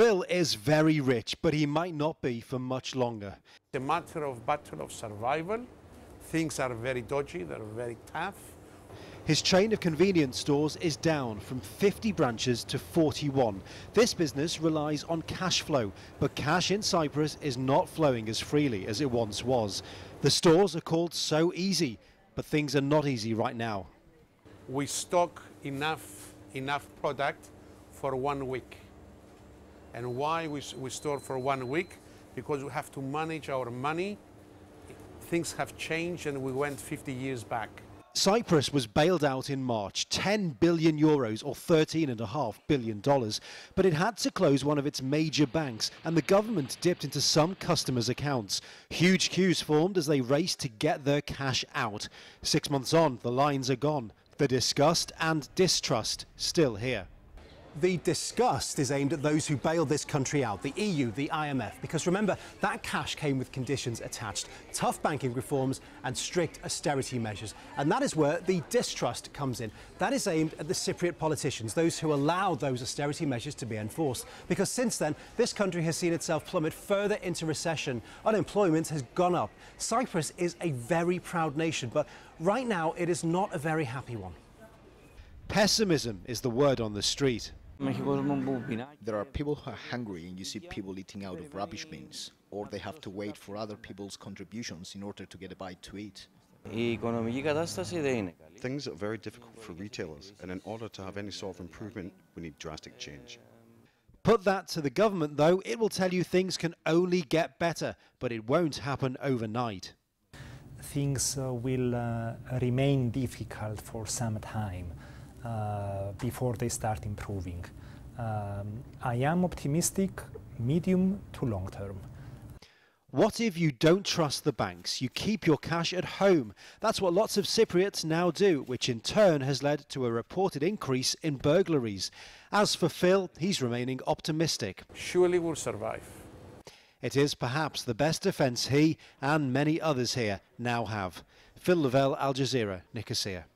Phil is very rich, but he might not be for much longer. It's a matter of battle of survival. Things are very dodgy, they're very tough. His chain of convenience stores is down from 50 branches to 41. This business relies on cash flow, but cash in Cyprus is not flowing as freely as it once was. The stores are called So Easy, but things are not easy right now. We stock enough product for 1 week. And why we store for 1 week? Because we have to manage our money. Things have changed and we went 50 years back. Cyprus was bailed out in March, 10 billion euros or $13.5 billion, but it had to close one of its major banks and the government dipped into some customers' accounts. Huge queues formed as they raced to get their cash out. 6 months on, the lines are gone. The disgust and distrust still here. The disgust is aimed at those who bailed this country out, the EU, the IMF, because remember, that cash came with conditions attached, tough banking reforms and strict austerity measures. And that is where the distrust comes in. That is aimed at the Cypriot politicians, those who allowed those austerity measures to be enforced. Because since then, this country has seen itself plummet further into recession. Unemployment has gone up. Cyprus is a very proud nation, but right now it is not a very happy one. Pessimism is the word on the street. There are people who are hungry and you see people eating out of rubbish bins, or they have to wait for other people's contributions in order to get a bite to eat. Things are very difficult for retailers, and in order to have any sort of improvement, we need drastic change. Put that to the government, though, it will tell you things can only get better, but it won't happen overnight. Things will remain difficult for some time. Before they start improving. I am optimistic, medium to long term. What if you don't trust the banks? You keep your cash at home. That's what lots of Cypriots now do, which in turn has led to a reported increase in burglaries. As for Phil, he's remaining optimistic. Surely we'll survive. It is perhaps the best defence he and many others here now have. Phil Lavelle, Al Jazeera, Nicosia.